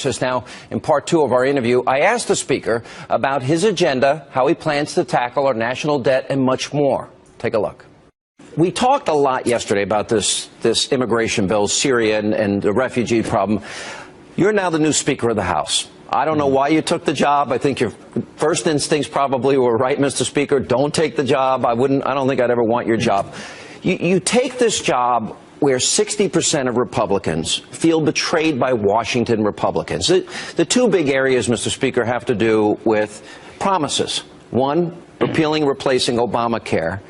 Just now, in part two of our interview, I asked the Speaker about his agenda, how he plans to tackle our national debt, and much more. Take a look. We talked a lot yesterday about this immigration bill, Syria, and the refugee problem. You're now the new Speaker of the House. I don't know why you took the job. I think your first instincts probably were right, Mr. Speaker. Don't take the job. I don't think I'd ever want your job. You take this job where 60% of Republicans feel betrayed by Washington Republicans. The two big areas, Mr. Speaker, have to do with promises. One, repealing, replacing Obamacare.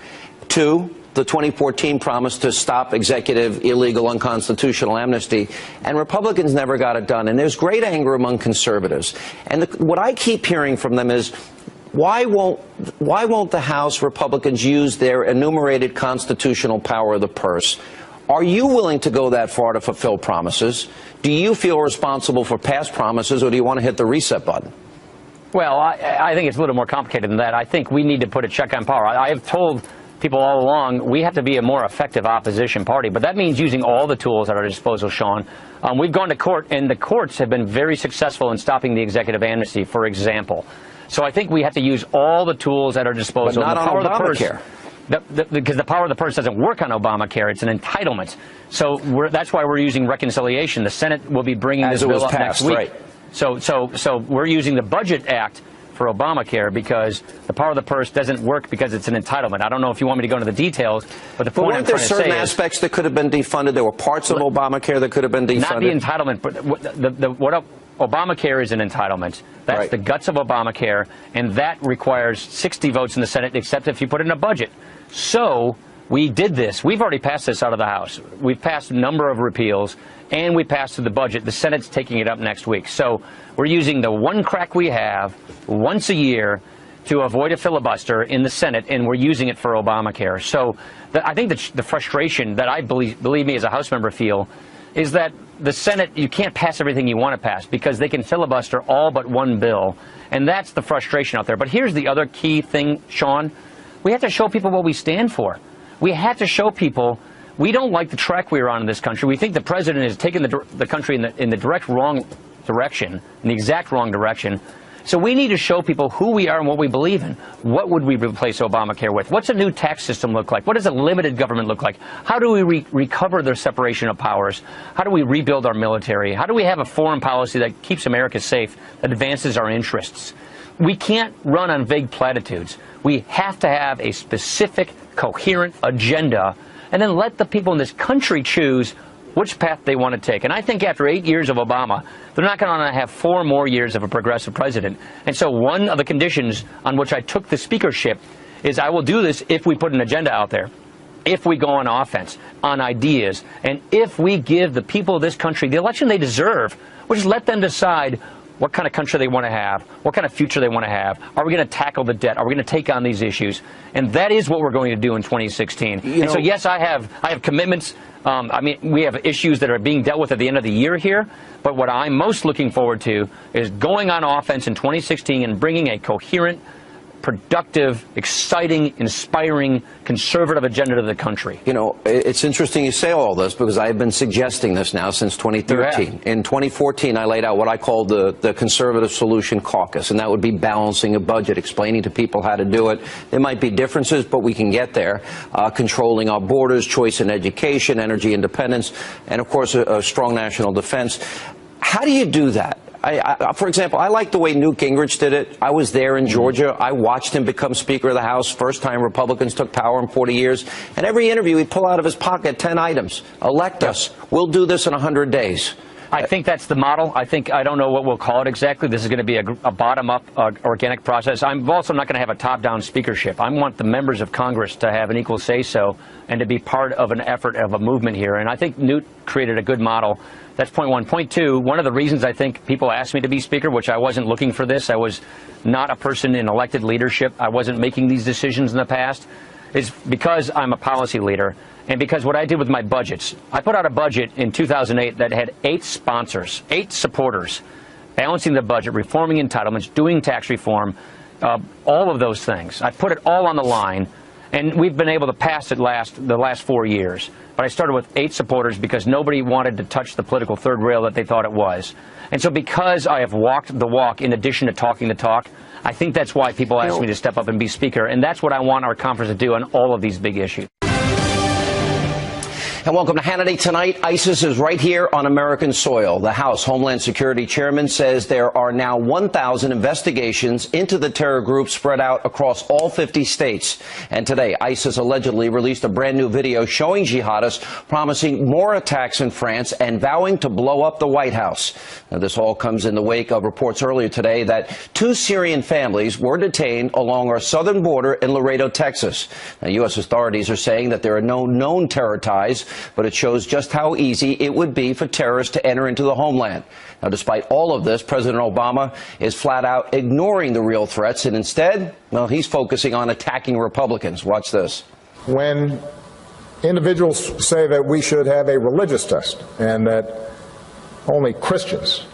Two, the 2014 promise to stop executive, illegal, unconstitutional amnesty. And Republicans never got it done. And there's great anger among conservatives. And what I keep hearing from them is, why won't the House Republicans use their enumerated constitutional power of the purse? Are you willing to go that far to fulfill promises? Do you feel responsible for past promises, or do you want to hit the reset button? Well, I think it's a little more complicated than that. I think we need to put a check on power. I have told people all along we have to be a more effective opposition party, but that means using all the tools at our disposal, Sean. We've gone to court, and the courts have been very successful in stopping the executive amnesty, for example. So I think we have to use all the tools at our disposal. But not on Obamacare. Because the power of the purse doesn't work on Obamacare. It's an entitlement. So that's why we're using reconciliation. The Senate will be bringing this bill up next week. Right. So we're using the Budget Act for Obamacare because the power of the purse doesn't work because it's an entitlement. I don't know if you want me to go into the details, but the point I'm trying to say is... Weren't there certain aspects that could have been defunded? There were parts of Obamacare that could have been defunded? Not the entitlement, but Obamacare is an entitlement. That's right. The guts of Obamacare, and that requires 60 votes in the Senate, except if you put it in a budget. So we did this. We've already passed this out of the House. We've passed a number of repeals, and we passed through the budget. The Senate's taking it up next week. So we're using the one crack we have once a year to avoid a filibuster in the Senate, and we're using it for Obamacare. So I think the frustration that I believe me as a House member feel is that the Senate, you can't pass everything you want to pass because they can filibuster all but one bill. And that's the frustration out there. But here's the other key thing, Sean. We have to show people what we stand for. We have to show people we don't like the track we're on in this country. We think the president is taking the country in the direct wrong direction, in the exact wrong direction. So we need to show people who we are and what we believe in. What would we replace Obamacare with? What's a new tax system look like? What does a limited government look like? How do we recover the separation of powers? How do we rebuild our military? How do we have a foreign policy that keeps America safe, that advances our interests? We can't run on vague platitudes. We have to have a specific, coherent agenda, and then let the people in this country choose which path they want to take. And I think after 8 years of Obama, they're not going to have 4 more years of a progressive president. And so one of the conditions on which I took the speakership is I will do this if we put an agenda out there, if we go on offense, on ideas, and if we give the people of this country the election they deserve, we'll just let them decide what kind of country they want to have, what kind of future they want to have. Are we going to tackle the debt? Are we going to take on these issues? And that is what we're going to do in 2016. And so, yes, I have commitments. I mean, we have issues that are being dealt with at the end of the year here. But what I'm most looking forward to is going on offense in 2016 and bringing a coherent, productive, exciting, inspiring, conservative agenda to the country. You know, it's interesting you say all this because I've been suggesting this now since 2013. In 2014, I laid out what I called the Conservative Solution Caucus, and that would be balancing a budget, explaining to people how to do it. There might be differences, but we can get there. Controlling our borders, choice in education, energy independence, and, of course, a strong national defense. How do you do that? For example, I like the way Newt Gingrich did it. I was there in Georgia. I watched him become Speaker of the House, first time Republicans took power in 40 years. And every interview, he'd pull out of his pocket 10 items. Elect us. We'll do this in 100 days. I think that's the model. I don't know what we'll call it exactly. This is going to be a bottom-up organic process. I'm also not going to have a top-down speakership. I want the members of Congress to have an equal say-so and to be part of an effort of a movement here. And I think Newt created a good model. That's point one. Point two, one of the reasons I think people asked me to be Speaker, which I wasn't looking for this, I was not a person in elected leadership, I wasn't making these decisions in the past, is because I'm a policy leader and because what I did with my budgets. I put out a budget in 2008 that had 8 sponsors, 8 supporters, balancing the budget, reforming entitlements, doing tax reform, all of those things. I put it all on the line. And we've been able to pass it the last 4 years. But I started with 8 supporters because nobody wanted to touch the political third rail that they thought it was. And so because I have walked the walk in addition to talking the talk, I think that's why people ask me to step up and be speaker. And that's what I want our conference to do on all of these big issues. And welcome to Hannity Tonight. ISIS is right here on American soil. The House Homeland Security Chairman says there are now 1,000 investigations into the terror group spread out across all 50 states. And today, ISIS allegedly released a brand new video showing jihadists promising more attacks in France and vowing to blow up the White House. Now, this all comes in the wake of reports earlier today that 2 Syrian families were detained along our southern border in Laredo, Texas. Now, U.S. authorities are saying that there are no known terror ties, but it shows just how easy it would be for terrorists to enter into the homeland. Now, despite all of this, President Obama is flat out ignoring the real threats, and instead, well, he's focusing on attacking Republicans. Watch this. When individuals say that we should have a religious test and that only Christians,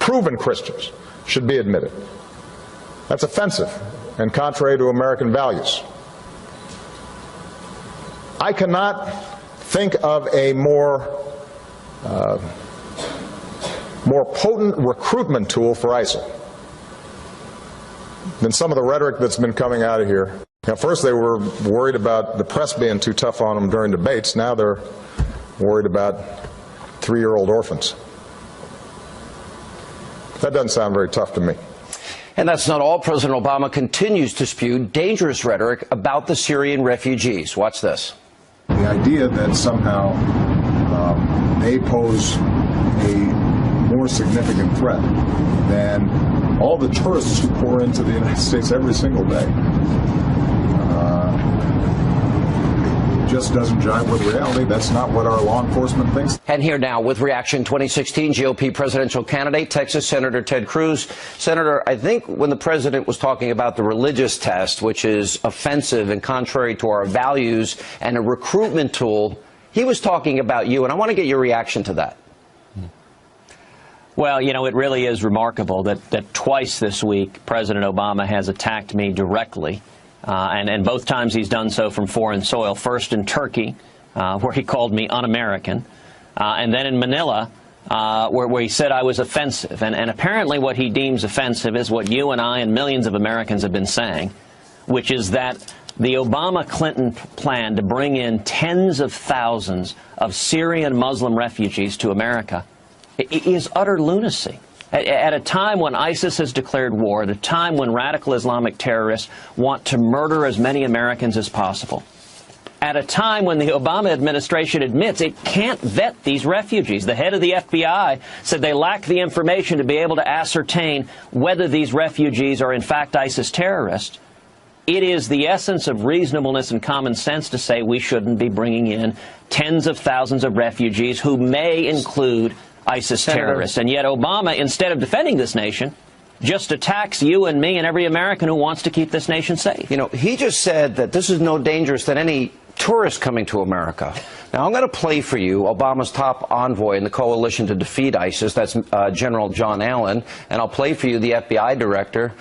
proven Christians, should be admitted, that's offensive and contrary to American values. I cannot think of a more potent recruitment tool for ISIL than some of the rhetoric that's been coming out of here. Now, first they were worried about the press being too tough on them during debates. Now they're worried about 3-year-old orphans. That doesn't sound very tough to me. And that's not all. President Obama continues to spew dangerous rhetoric about the Syrian refugees. Watch this. The idea that somehow they pose a more significant threat than all the tourists who pour into the United States every single day just doesn't jive with reality. That's not what our law enforcement thinks. And here now with Reaction 2016 GOP presidential candidate, Texas Senator Ted Cruz. Senator, I think when the president was talking about the religious test, which is offensive and contrary to our values and a recruitment tool, he was talking about you, and I want to get your reaction to that. Well, you know, it really is remarkable that twice this week President Obama has attacked me directly. And both times he's done so from foreign soil. First in Turkey, where he called me un-American, and then in Manila, where he said I was offensive. And apparently what he deems offensive is what you and I and millions of Americans have been saying, which is that the Obama-Clinton plan to bring in tens of thousands of Syrian Muslim refugees to America is utter lunacy. At a time when ISIS has declared war, at a time when radical Islamic terrorists want to murder as many Americans as possible, at a time when the Obama administration admits it can't vet these refugees. The head of the FBI said they lack the information to be able to ascertain whether these refugees are in fact ISIS terrorists. It is the essence of reasonableness and common sense to say we shouldn't be bringing in tens of thousands of refugees who may include ISIS terrorists. And yet Obama, instead of defending this nation, just attacks you and me and every American who wants to keep this nation safe. You know, he just said that this is no dangerous than any tourist coming to America. Now, I'm going to play for you Obama's top envoy in the coalition to defeat ISIS. That's General John Allen. And I'll play for you the FBI director,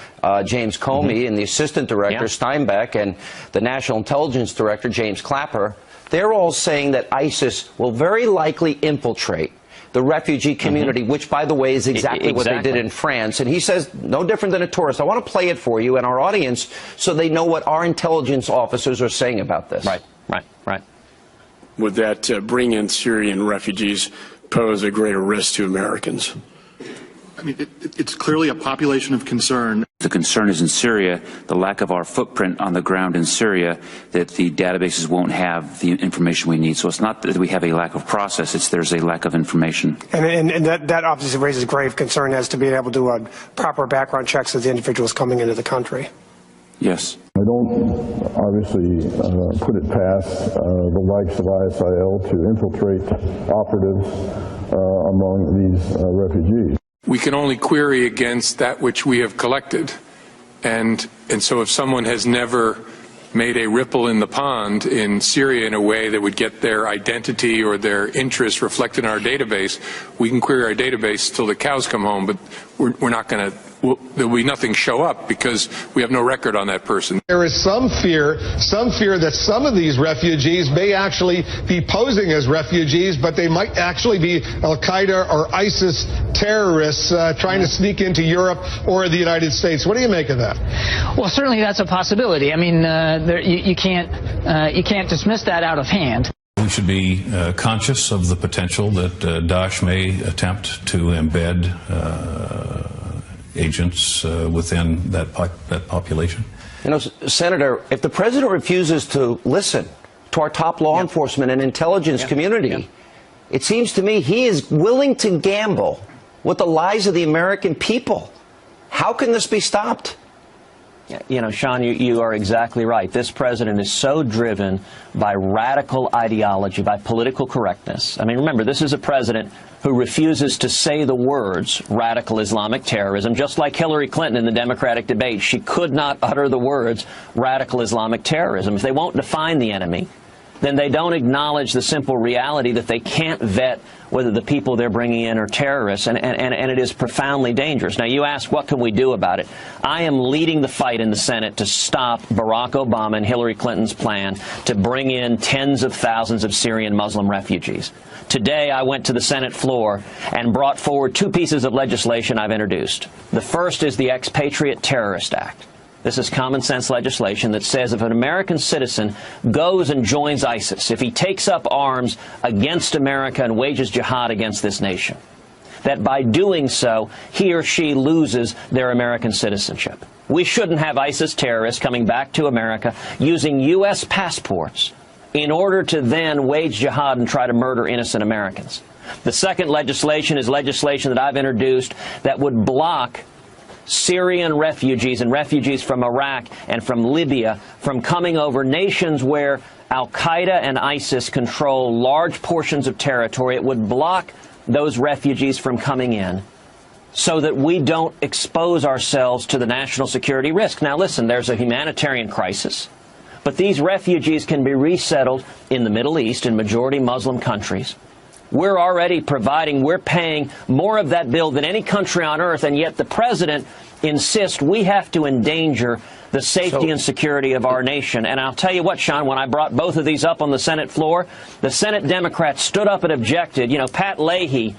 James Comey, and the assistant director, Steinbeck, and the National Intelligence Director, James Clapper. They're all saying that ISIS will very likely infiltrate the refugee community, which, by the way, is exactly what they did in France. And he says, no different than a tourist. I want to play it for you and our audience so they know what our intelligence officers are saying about this. Right. Would that bring in Syrian refugees pose a greater risk to Americans? I mean, it's clearly a population of concern. The concern is in Syria, the lack of our footprint on the ground in Syria, that the databases won't have the information we need. So it's not that we have a lack of process, it's there's a lack of information. And that obviously raises grave concern as to being able to do proper background checks of the individuals coming into the country. Yes. I don't obviously put it past the likes of ISIL to infiltrate operatives among these refugees. We can only query against that which we have collected. And so if someone has never made a ripple in the pond in Syria in a way that would get their identity or their interests reflected in our database, we can query our database till the cows come home, but we're not going to, there'll be nothing show up because we have no record on that person. There is some fear that some of these refugees may actually be posing as refugees, but they might actually be Al-Qaeda or ISIS terrorists trying to sneak into Europe or the United States. What do you make of that? Well, certainly that's a possibility. I mean, you can't dismiss that out of hand. We should be conscious of the potential that Daesh may attempt to embed agents within that population. You know, Senator, if the president refuses to listen to our top law enforcement and intelligence community, it seems to me he is willing to gamble with the lives of the American people. How can this be stopped? You know, Sean, you are exactly right. This president is so driven by radical ideology, by political correctness. I mean, remember, this is a president who refuses to say the words radical Islamic terrorism, just like Hillary Clinton in the Democratic debate. She could not utter the words radical Islamic terrorism. If they won't define the enemy, then they don't acknowledge the simple reality that they can't vet whether the people they're bringing in are terrorists, and it is profoundly dangerous. Now, you ask, what can we do about it? I am leading the fight in the Senate to stop Barack Obama and Hillary Clinton's plan to bring in tens of thousands of Syrian Muslim refugees. Today, I went to the Senate floor and brought forward two pieces of legislation I've introduced. The first is the Expatriate Terrorist Act. This is common sense legislation that says if an American citizen goes and joins ISIS, if he takes up arms against America and wages jihad against this nation, that by doing so, he or she loses their American citizenship. We shouldn't have ISIS terrorists coming back to America using U.S. passports in order to then wage jihad and try to murder innocent Americans. The second legislation is legislation that I've introduced that would block Syrian refugees and refugees from Iraq and from Libya from coming over nations where Al-Qaeda and ISIS control large portions of territory. It would block those refugees from coming in so that we don't expose ourselves to the national security risk. Now, listen, there's a humanitarian crisis, but these refugees can be resettled in the Middle East, in majority Muslim countries. We're already providing, we're paying more of that bill than any country on earth, and yet the president insists we have to endanger the safety and security of our nation. And I'll tell you what, Sean, when I brought both of these up on the Senate floor, the Senate Democrats stood up and objected. You know, Pat Leahy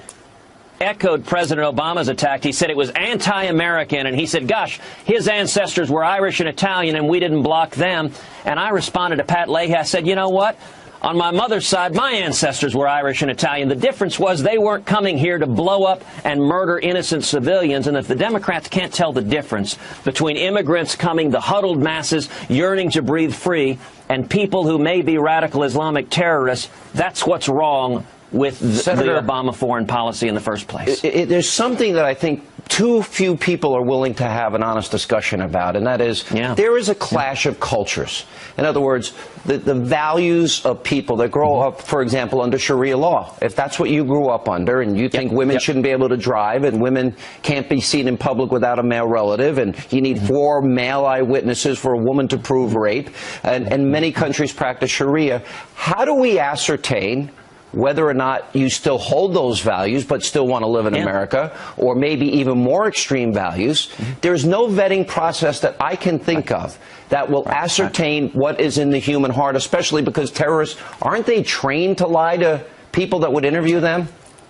echoed President Obama's attack. He said it was anti-American, and he said, gosh, his ancestors were Irish and Italian, and we didn't block them. And I responded to Pat Leahy. I said, you know what? On my mother's side, my ancestors were Irish and Italian. The difference was they weren't coming here to blow up and murder innocent civilians. And if the Democrats can't tell the difference between immigrants coming, the huddled masses yearning to breathe free, and people who may be radical Islamic terrorists, that's what's wrong with the Obama foreign policy in the first place. There's something that I think too few people are willing to have an honest discussion about, and that is there is a clash of cultures. In other words, the values of people that grow up, for example, under Sharia law. If that's what you grew up under and you think women shouldn't be able to drive and women can't be seen in public without a male relative and you need 4 male eyewitnesses for a woman to prove rape, and many countries practice Sharia, how do we ascertain whether or not you still hold those values but still want to live in America, or maybe even more extreme values? There's no vetting process that I can think of that will ascertain what is in the human heart, especially because terrorists, aren't they trained to lie to people that would interview them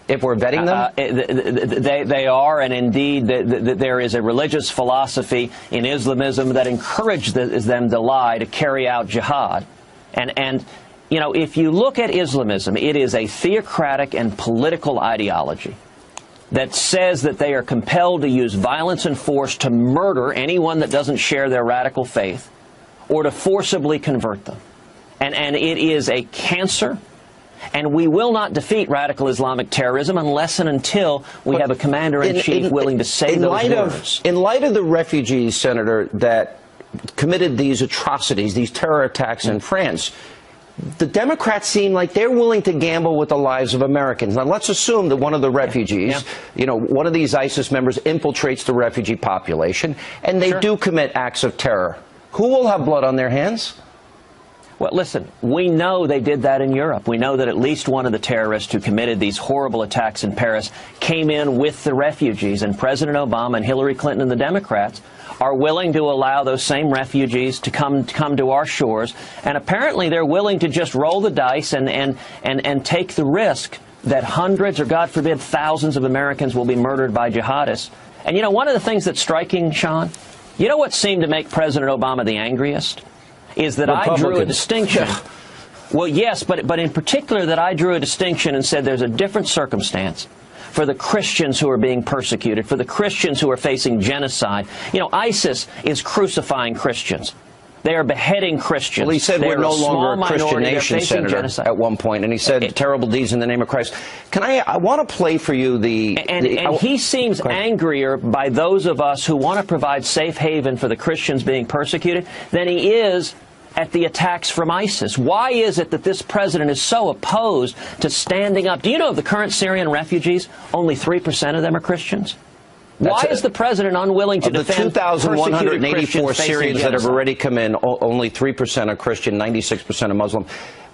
if we're vetting them? They are, and indeed there is a religious philosophy in Islamism that encourages them to lie to carry out jihad. And you know, if you look at Islamism, it is a theocratic and political ideology that says that they are compelled to use violence and force to murder anyone that doesn't share their radical faith or to forcibly convert them. And it is a cancer, and we will not defeat radical Islamic terrorism unless and until we have a commander-in-chief willing to say those words. In light of the refugees, Senator, that committed these atrocities, these terror attacks in France, the Democrats seem like they're willing to gamble with the lives of Americans. Now, let's assume that one of the refugees, you know, one of these ISIS members infiltrates the refugee population, and they do commit acts of terror. Who will have blood on their hands? Well, listen, we know they did that in Europe. We know that at least one of the terrorists who committed these horrible attacks in Paris came in with the refugees, and President Obama and Hillary Clinton and the Democrats are willing to allow those same refugees to come to our shores, and apparently they're willing to just roll the dice and take the risk that hundreds or, God forbid, thousands of Americans will be murdered by jihadists. And, you know, one of the things that's striking, Sean, you know what seemed to make President Obama the angriest? Is that I drew a distinction. Well, yes, but in particular that I drew a distinction and said there's a different circumstance for the Christians who are being persecuted, for the Christians who are facing genocide. You know, ISIS is crucifying Christians. They are beheading Christians. Well, he said we're no longer a Christian nation, Senator, at one point, and he said terrible deeds in the name of Christ. I want to play for you and he seems angrier by those of us who want to provide safe haven for the Christians being persecuted than he is at the attacks from ISIS. Why is it that this president is so opposed to standing up? Do you know of the current Syrian refugees, only 3% of them are Christians? Why is the president unwilling to defend the 2,184 Syrians that have already come in, only 3% are Christian, 96% are Muslim?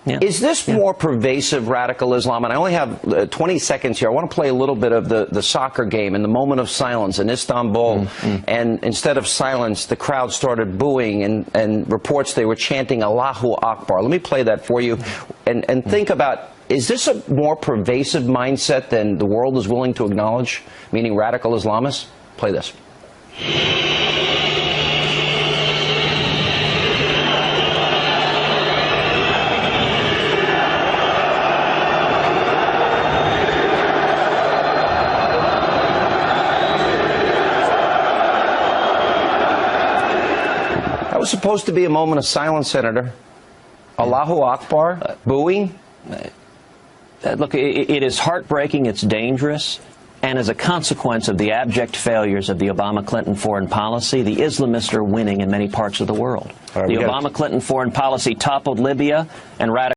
Yeah. Is this more pervasive radical Islam? And I only have 20 seconds here. I want to play a little bit of the soccer game in the moment of silence in Istanbul. And instead of silence, the crowd started booing and reports they were chanting Allahu Akbar. Let me play that for you and think about, is this a more pervasive mindset than the world is willing to acknowledge, meaning radical Islamists? Play this. That was supposed to be a moment of silence, Senator. Allahu Akbar, booing. Look, it is heartbreaking, it's dangerous, and as a consequence of the abject failures of the Obama-Clinton foreign policy, the Islamists are winning in many parts of the world. The Obama-Clinton foreign policy toppled Libya and radical